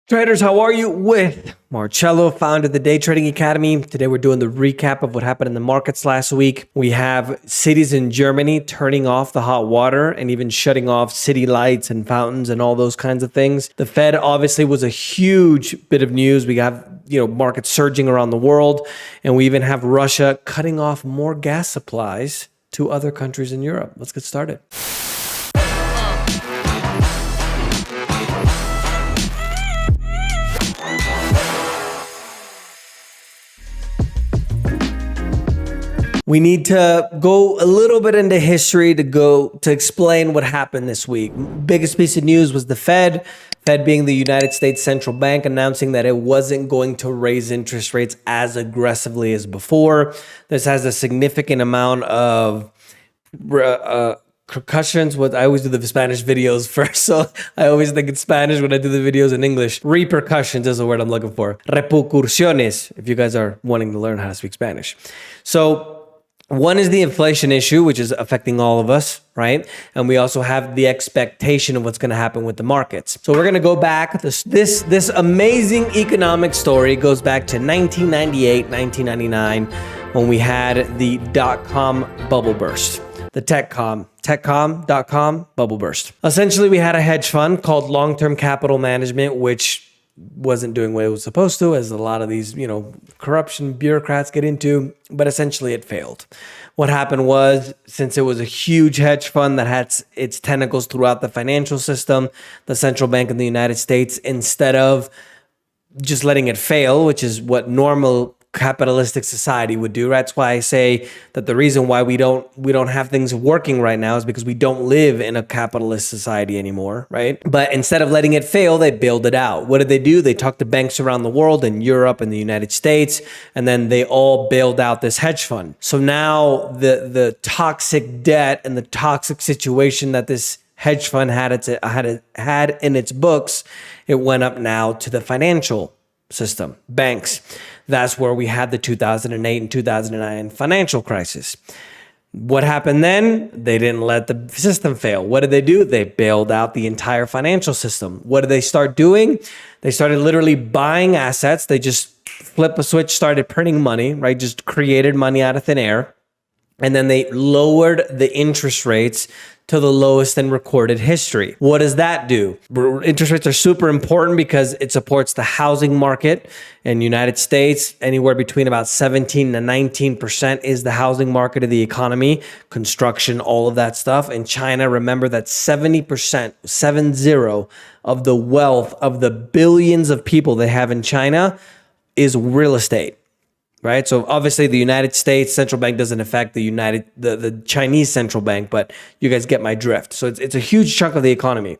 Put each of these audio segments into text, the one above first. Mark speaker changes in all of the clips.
Speaker 1: Traders, how are you? With Marcello, founder of the Day Trading Academy. Today we're doing the recap of what happened in the markets last week. We have cities in Germany turning off the hot water and even shutting off city lights and fountains and all those kinds of things. The Fed obviously was a huge bit of news. We have, markets surging around the world, and we even have Russia cutting off more gas supplies to other countries in Europe. Let's get started. We need to go a little bit into history to explain what happened this week. Biggest piece of news was the Fed being the United States Central Bank, announcing that it wasn't going to raise interest rates as aggressively as before. This has a significant amount of repercussions. I always do the Spanish videos first, so I always think it's Spanish when I do the videos in English. Repercussions is the word I'm looking for. Repercusiones, if you guys are wanting to learn how to speak Spanish. So one is the inflation issue, which is affecting all of us, right? And we also have the expectation of what's going to happen with the markets. So we're going to go back. This amazing economic story goes back to 1998, 1999, when we had the dot-com bubble burst. The techcom.com bubble burst. Essentially, we had a hedge fund called Long-Term Capital Management, which wasn't doing what it was supposed to, as a lot of these, corruption bureaucrats get into, but essentially it failed. What happened was, since it was a huge hedge fund that had its tentacles throughout the financial system, the central bank in the United States, instead of just letting it fail, which is what normal capitalistic society would do. That's why I say that the reason why we don't have things working right now is because we don't live in a capitalist society anymore, right? But instead of letting it fail, they bailed it out. What did they do? They talked to banks around the world, in Europe and the United States, and then they all bailed out this hedge fund. So now the toxic debt and the toxic situation that this hedge fund had in its books, it went up now to the financial system, banks. That's where we had the 2008 and 2009 financial crisis. What happened then? They didn't let the system fail. What did they do? They bailed out the entire financial system. What did they start doing? They started literally buying assets. They just flipped a switch, started printing money, right? Just created money out of thin air. And then they lowered the interest rates to the lowest in recorded history. What does that do? Interest rates are super important because it supports the housing market. In the United States, anywhere between about 17 to 19% is the housing market of the economy, construction, all of that stuff. In China, remember that 70%, 70, of the wealth of the billions of people they have in China is real estate. Right. So obviously the United States central bank doesn't affect the Chinese central bank, but you guys get my drift. So it's a huge chunk of the economy.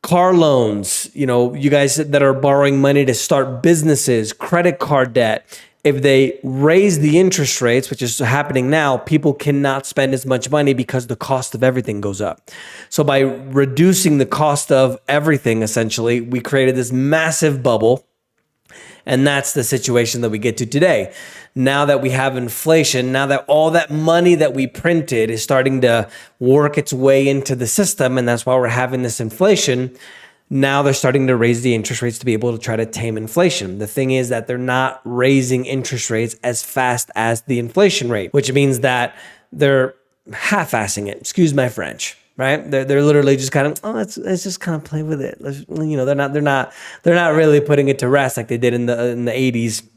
Speaker 1: Car loans, you guys that are borrowing money to start businesses, credit card debt. If they raise the interest rates, which is happening now, people cannot spend as much money because the cost of everything goes up. So by reducing the cost of everything, essentially, we created this massive bubble. And that's the situation that we get to today. Now that we have inflation, now that all that money that we printed is starting to work its way into the system, and that's why we're having this inflation, now they're starting to raise the interest rates to be able to try to tame inflation. The thing is that they're not raising interest rates as fast as the inflation rate, which means that they're half-assing it. Excuse my French. Right? They're literally just kind of, let's just kind of play with it. They're not really putting it to rest like they did in the 80s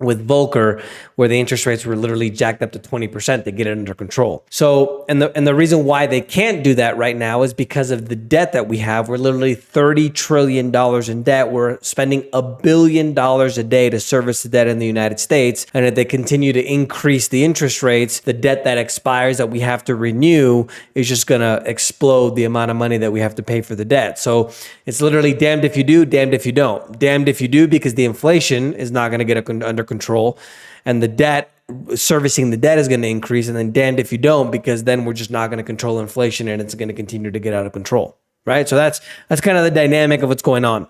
Speaker 1: with Volcker, where the interest rates were literally jacked up to 20% to get it under control. So, and the reason why they can't do that right now is because of the debt that we have. We're literally $30 trillion in debt. We're spending $1 billion a day to service the debt in the United States. And if they continue to increase the interest rates, the debt that expires that we have to renew is just going to explode the amount of money that we have to pay for the debt. So it's literally damned if you do, damned if you don't. Damned if you do, because the inflation is not going to get under control, and the debt, servicing the debt, is going to increase, and then damned if you don't, because then we're just not going to control inflation and it's going to continue to get out of control, right? So that's kind of the dynamic of what's going on.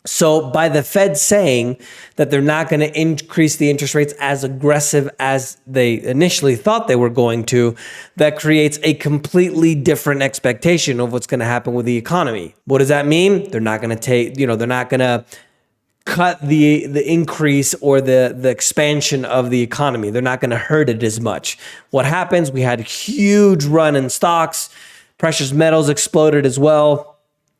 Speaker 1: So by the Fed saying that they're not going to increase the interest rates as aggressive as they initially thought they were going to, that creates a completely different expectation of what's going to happen with the economy. What does that mean? They're not going to they're not going to cut the increase or the expansion of the economy. They're not going to hurt it as much. What happens? We had a huge run in stocks. Precious metals exploded as well.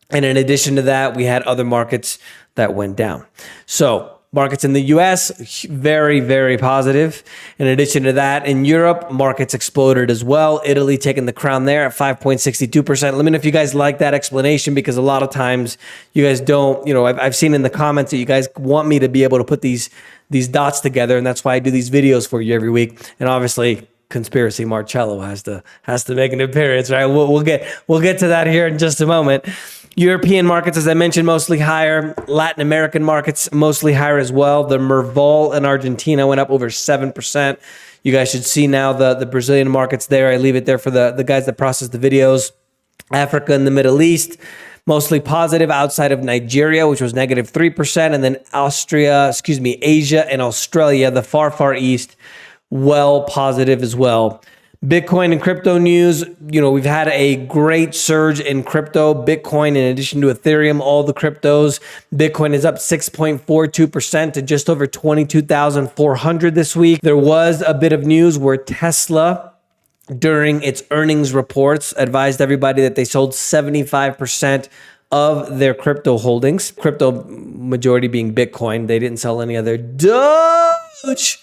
Speaker 1: And in addition to that, we had other markets that went down. So markets in the US, very, very positive. In addition to that, in Europe, markets exploded as well. Italy taking the crown there at 5.62%. Let me know if you guys like that explanation, because a lot of times you guys don't, I've seen in the comments that you guys want me to be able to put these dots together. And that's why I do these videos for you every week. And obviously, Conspiracy Marcello has to make an appearance, right? We'll get to that here in just a moment. European markets, as I mentioned, mostly higher. Latin American markets, mostly higher as well. The Merval in Argentina went up over 7%. You guys should see now the Brazilian markets there. I leave it there for the guys that process the videos. Africa and the Middle East, mostly positive outside of Nigeria, which was negative 3%. And then Asia and Australia, the far, far east, well positive as well. Bitcoin and crypto news, we've had a great surge in crypto. Bitcoin, in addition to Ethereum, all the cryptos. Bitcoin is up 6.42% to just over 22,400 this week. There was a bit of news where Tesla, during its earnings reports, advised everybody that they sold 75% of their crypto holdings. Crypto majority being Bitcoin. They didn't sell any other Doge.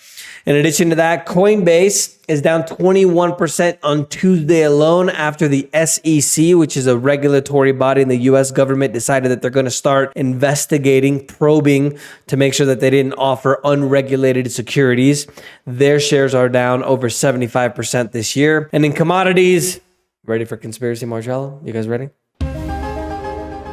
Speaker 1: In addition to that, Coinbase is down 21% on Tuesday alone after the SEC, which is a regulatory body in the US government, decided that they're going to start investigating, probing to make sure that they didn't offer unregulated securities. Their shares are down over 75% this year. And in commodities, ready for Conspiracy Marcello? You guys ready?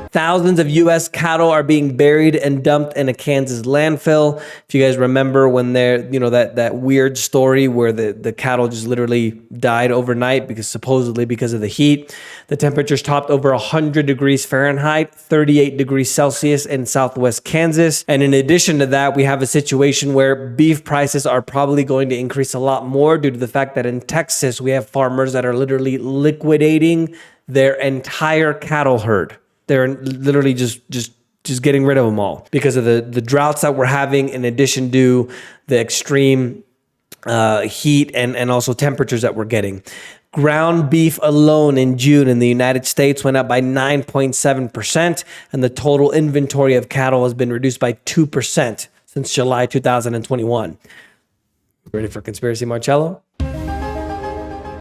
Speaker 1: Thousands of U.S. cattle are being buried and dumped in a Kansas landfill. If you guys remember when that weird story where the cattle just literally died overnight supposedly because of the heat. The temperatures topped over 100 degrees Fahrenheit, 38 degrees Celsius in southwest Kansas. And in addition to that, we have a situation where beef prices are probably going to increase a lot more due to the fact that in Texas, we have farmers that are literally liquidating their entire cattle herd. They're literally just getting rid of them all because of the droughts that we're having, in addition to the extreme heat and also temperatures that we're getting. Ground beef alone in June in the United States went up by 9.7%, and the total inventory of cattle has been reduced by 2% since July 2021. Ready for Conspiracy Marcello?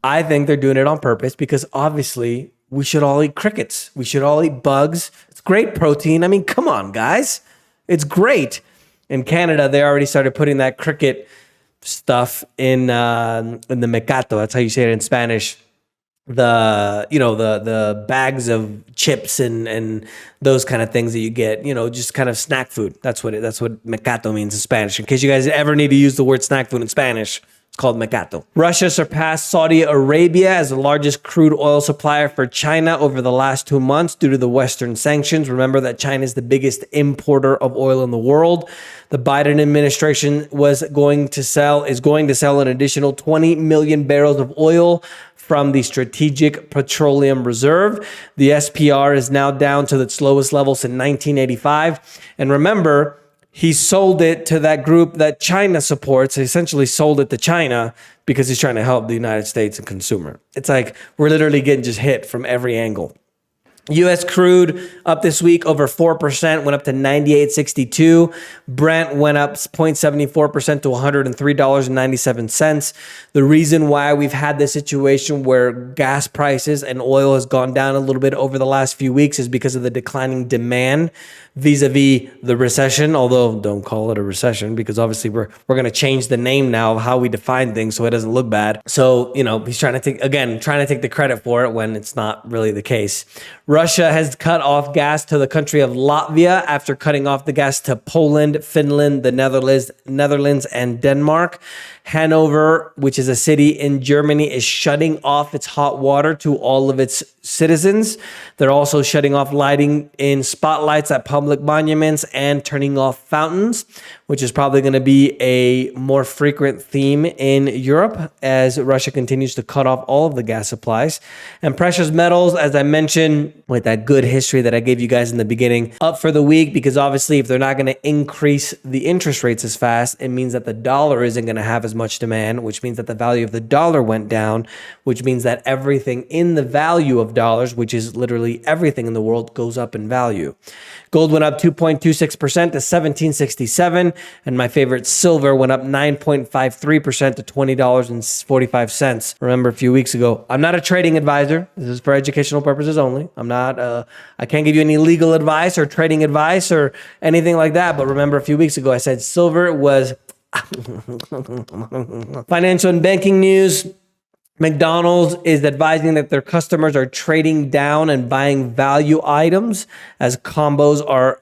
Speaker 1: I think they're doing it on purpose because obviously we should all eat crickets. We should all eat bugs. It's great protein. I mean, come on, guys. It's great. In Canada, they already started putting that cricket stuff in the mecato. That's how you say it in Spanish. The bags of chips and those kind of things that you get, just kind of snack food. That's what mecato means in Spanish. In case you guys ever need to use the word snack food in Spanish, it's called mecato. Russia surpassed Saudi Arabia as the largest crude oil supplier for China over the last 2 months due to the Western sanctions. Remember that China is the biggest importer of oil in the world. The Biden administration is going to sell an additional 20 million barrels of oil from the Strategic Petroleum Reserve. The SPR is now down to its lowest level since 1985. And remember, he sold it to that group that China supports. He essentially sold it to China because he's trying to help the United States and consumer. It's like we're literally getting just hit from every angle. U.S. crude up this week over 4%, went up to 98.62. Brent went up 0.74% to $103.97. The reason why we've had this situation where gas prices and oil has gone down a little bit over the last few weeks is because of the declining demand vis-a-vis the recession, although don't call it a recession because obviously we're going to change the name now of how we define things so it doesn't look bad. So, he's trying to take the credit for it when it's not really the case. Russia has cut off gas to the country of Latvia after cutting off the gas to Poland, Finland, the Netherlands, and Denmark. Hanover, which is a city in Germany, is shutting off its hot water to all of its citizens. They're also shutting off lighting in spotlights at public monuments and turning off fountains, which is probably going to be a more frequent theme in Europe as Russia continues to cut off all of the gas supplies. And precious metals, as I mentioned, with that good history that I gave you guys in the beginning, up for the week, because obviously if they're not going to increase the interest rates as fast, it means that the dollar isn't going to have as much demand, which means that the value of the dollar went down, which means that everything in the value of dollars, which is literally everything in the world, goes up in value. Gold went up 2.26% to $17.67, and my favorite, silver, went up 9.53% to $20.45. Remember a few weeks ago, I'm not a trading advisor. This is for educational purposes only. I can't give you any legal advice or trading advice or anything like that. But remember a few weeks ago, I said silver was financial and banking news. McDonald's is advising that their customers are trading down and buying value items as combos are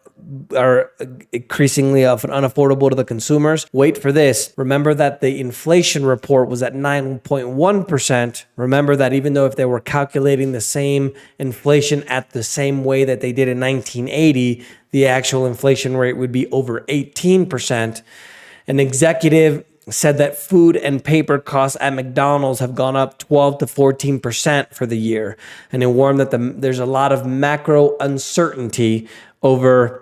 Speaker 1: increasingly unaffordable to the consumers. Wait for this. Remember that the inflation report was at 9.1%. Remember that even though if they were calculating the same inflation at the same way that they did in 1980, the actual inflation rate would be over 18%. An executive said that food and paper costs at McDonald's have gone up 12 to 14% for the year. And it warned that there's a lot of macro uncertainty over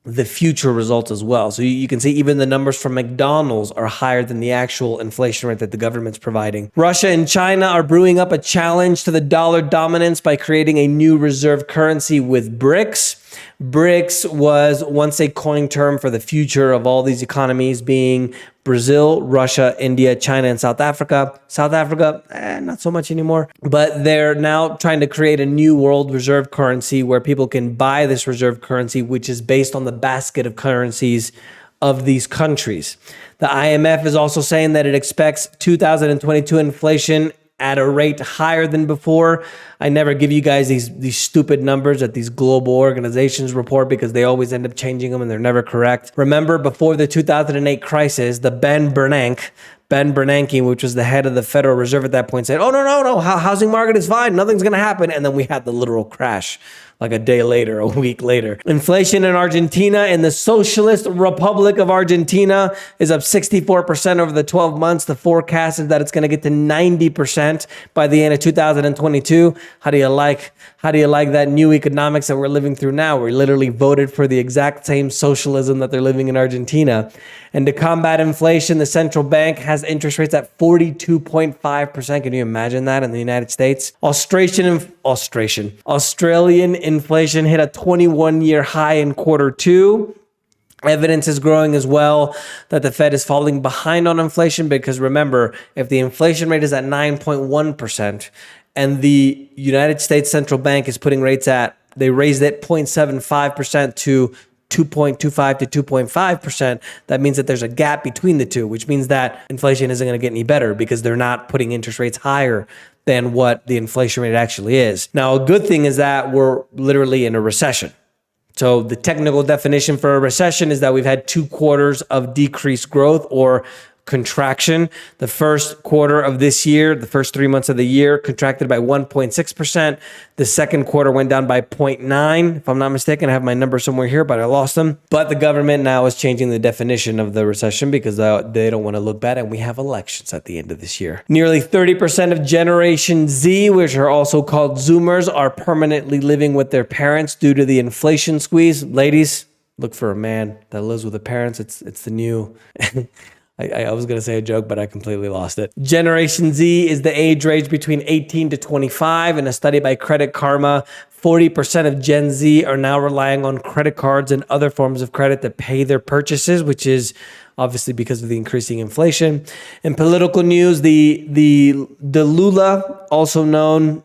Speaker 1: the future results as well. So you can see even the numbers from McDonald's are higher than the actual inflation rate that the government's providing. Russia and China are brewing up a challenge to the dollar dominance by creating a new reserve currency with BRICS. BRICS was once a coined term for the future of all these economies being Brazil, Russia, India, China, and South Africa. South Africa, not so much anymore. But they're now trying to create a new world reserve currency where people can buy this reserve currency, which is based on the basket of currencies of these countries. The IMF is also saying that it expects 2022 inflation at a rate higher than before. I never give you guys these stupid numbers that these global organizations report because they always end up changing them and they're never correct. Remember, before the 2008 crisis, the Ben Bernanke, which was the head of the Federal Reserve at that point, said, no, housing market is fine. Nothing's going to happen. And then we had the literal crash like a day later, a week later. Inflation in Argentina, in the Socialist Republic of Argentina, is up 64% over the 12 months. The forecast is that it's going to get to 90% by the end of 2022. How do you like that new economics that we're living through now? We literally voted for the exact same socialism that they're living in Argentina. And to combat inflation, the central bank has interest rates at 42.5%. Can you imagine that in the United States? Australian inflation hit a 21-year high in Q2. Evidence is growing as well that the Fed is falling behind on inflation because remember, if the inflation rate is at 9.1% and the United States Central Bank is putting rates at, they raised it 0.75% to 2.25 to 2.5%, that means that there's a gap between the two, which means that inflation isn't going to get any better because they're not putting interest rates higher than what the inflation rate actually is. Now, a good thing is that we're literally in a recession. So the technical definition for a recession is that we've had 2 quarters of decreased growth or contraction. The first quarter of this year, the first 3 months of the year, contracted by 1.6%. The second quarter went down by 0.9. If I'm not mistaken, I have my number somewhere here, but I lost them. But the government now is changing the definition of the recession because they don't want to look bad, and we have elections at the end of this year. Nearly 30% of Generation Z, which are also called Zoomers, are permanently living with their parents due to the inflation squeeze. Ladies, look for a man that lives with the parents. It's the new... I was going to say a joke, but I completely lost it. Generation Z is the age range between 18 to 25. In a study by Credit Karma, 40% of Gen Z are now relying on credit cards and other forms of credit to pay their purchases, which is obviously because of the increasing inflation. In political news, the Lula, also known,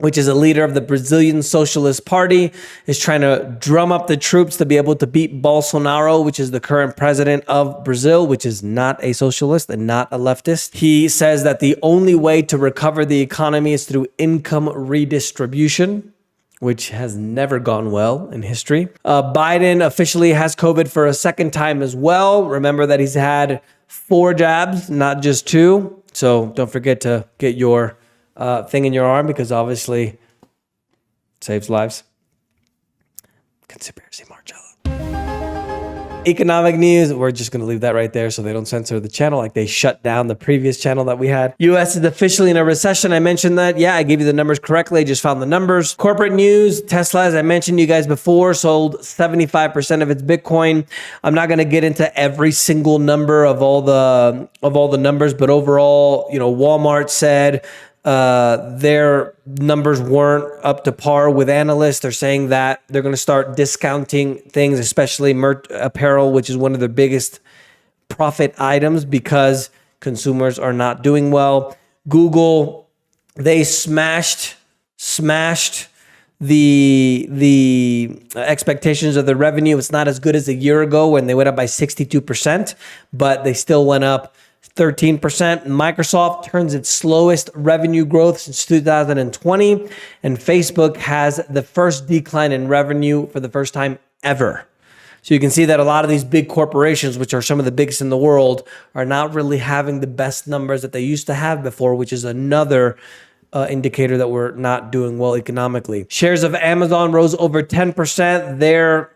Speaker 1: which is a leader of the Brazilian Socialist Party, is trying to drum up the troops to be able to beat Bolsonaro, which is the current president of Brazil, which is not a socialist and not a leftist. He says that the only way to recover the economy is through income redistribution, which has never gone well in history. Biden officially has COVID for a second time as well. Remember that he's had 4 jabs, not just 2. So don't forget to get your thing in your arm, because obviously it saves lives. Conspiracy Marcello. Economic news, we're just going to leave that right there so they don't censor the channel like they shut down the previous channel that we had. US is officially in a recession. I mentioned that. Yeah, I gave you the numbers correctly. I just found the numbers. Corporate news, Tesla, as I mentioned you guys before, sold 75% of its Bitcoin. I'm not going to get into every single number of all the numbers, but overall, Walmart said their numbers weren't up to par with analysts. They're saying that they're going to start discounting things, especially apparel, which is one of their biggest profit items, because consumers are not doing well. Google, they smashed the expectations of the revenue. It's not as good as a year ago when they went up by 62%, but they still went up 13%. Microsoft turns its slowest revenue growth since 2020, and Facebook has the first decline in revenue for the first time ever. So you can see that a lot of these big corporations, which are some of the biggest in the world, are not really having the best numbers that they used to have before, which is another indicator that we're not doing well economically. Shares of Amazon rose over 10%.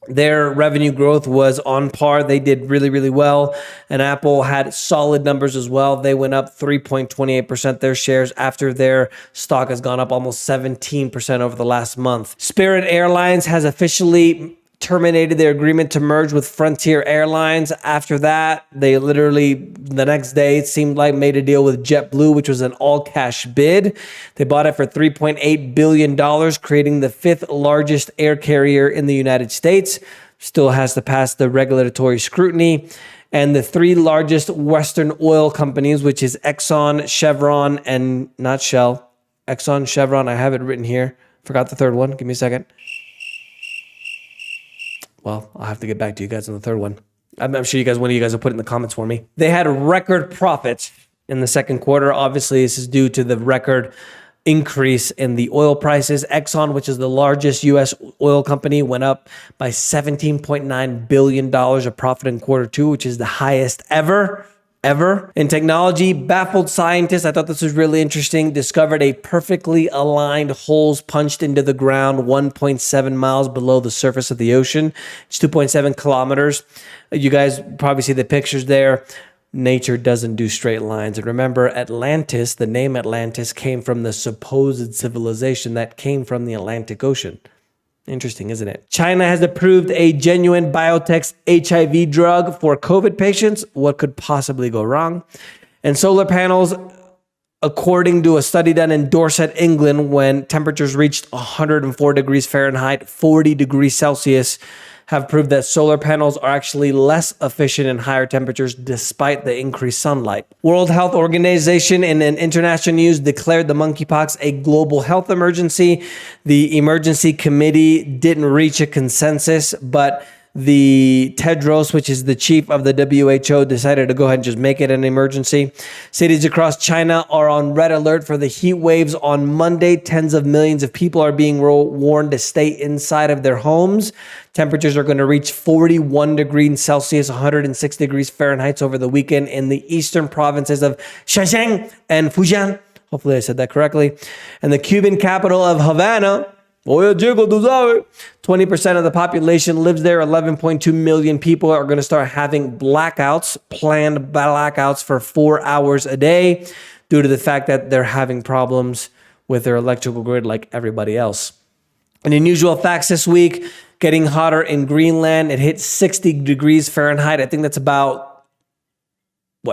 Speaker 1: Their revenue growth was on par. They did really, really well. And Apple had solid numbers as well. They went up 3.28%, their shares, after their stock has gone up almost 17% over the last month. Spirit Airlines has officially terminated their agreement to merge with Frontier Airlines. After that, they literally, the next day, it seemed like, made a deal with JetBlue, which was an all-cash bid. They bought it for $3.8 billion, creating the 5th largest air carrier in the United States. Still has to pass the regulatory scrutiny. And the 3 largest Western oil companies, which is Exxon, Chevron, and not Shell. Exxon, Chevron, I have it written here. Forgot the third one. Give me a second. Well, I'll have to get back to you guys on the third one. I'm sure one of you guys will put it in the comments for me. They had record profits in the second quarter. Obviously, this is due to the record increase in the oil prices. Exxon, which is the largest U.S. oil company, went up by $17.9 billion of profit in quarter 2, which is the highest ever. In technology, baffled scientists, I thought this was really interesting, discovered a perfectly aligned holes punched into the ground 1.7 miles below the surface of the ocean. It's 2.7 kilometers. You guys probably see the pictures there. Nature doesn't do straight lines. And remember, Atlantis, the name Atlantis, came from the supposed civilization that came from the Atlantic Ocean. Interesting, isn't it? China has approved a genuine biotech's HIV drug for COVID patients. What could possibly go wrong? And solar panels, according to a study done in Dorset, England, when temperatures reached 104 degrees Fahrenheit, 40 degrees Celsius, have proved that solar panels are actually less efficient in higher temperatures despite the increased sunlight. World Health Organization, in an international news, declared the monkeypox a global health emergency. The emergency committee didn't reach a consensus, but the Tedros, which is the chief of the WHO, decided to go ahead and just make it an emergency. Cities across China are on red alert for the heat waves on Monday. Tens of millions of people are being warned to stay inside of their homes. Temperatures are going to reach 41 degrees Celsius, 106 degrees Fahrenheit over the weekend in the eastern provinces of Shenzhen and Fujian. Hopefully I said that correctly. And the Cuban capital of Havana, 20% of the population lives there. 11.2 million people are going to start having blackouts, planned blackouts for 4 hours a day due to the fact that they're having problems with their electrical grid like everybody else. An unusual facts this week, getting hotter in Greenland. It hit 60 degrees Fahrenheit. I think that's about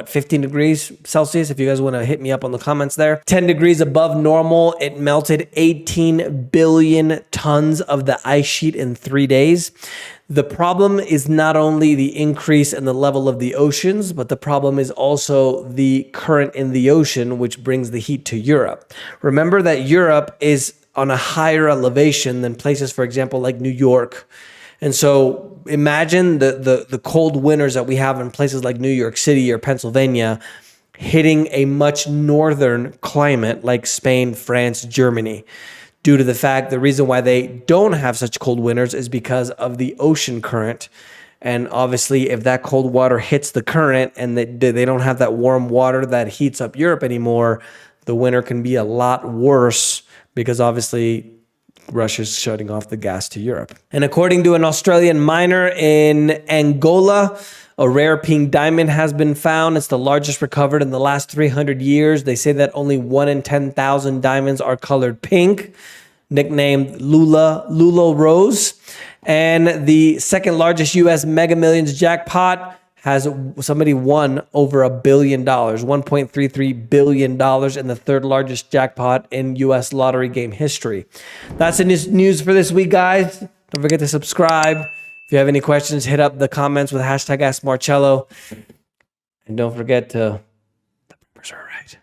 Speaker 1: 15 degrees Celsius, if you guys want to hit me up on the comments there. 10 degrees above normal. It melted 18 billion tons of the ice sheet in 3 days. The problem is not only the increase in the level of the oceans, but the problem is also the current in the ocean, which brings the heat to Europe. Remember that Europe is on a higher elevation than places, for example, like New York. And so imagine the cold winters that we have in places like New York City or Pennsylvania hitting a much northern climate like Spain, France, Germany. due to the reason why they don't have such cold winters is because of the ocean current. And obviously, if that cold water hits the current and they don't have that warm water that heats up Europe anymore, the winter can be a lot worse because obviously Russia's shutting off the gas to Europe. And according to an Australian miner in Angola, a rare pink diamond has been found. It's the largest recovered in the last 300 years. They say that only 1 in 10,000 diamonds are colored pink, nicknamed Lulo Rose. And the second largest U.S. Mega Millions jackpot has somebody won over $1 billion, $1.33 billion in the third largest jackpot in U.S. lottery game history. That's the news for this week, guys. Don't forget to subscribe. If you have any questions, hit up the comments with hashtag AskMarcello. And don't forget to, the numbers are right.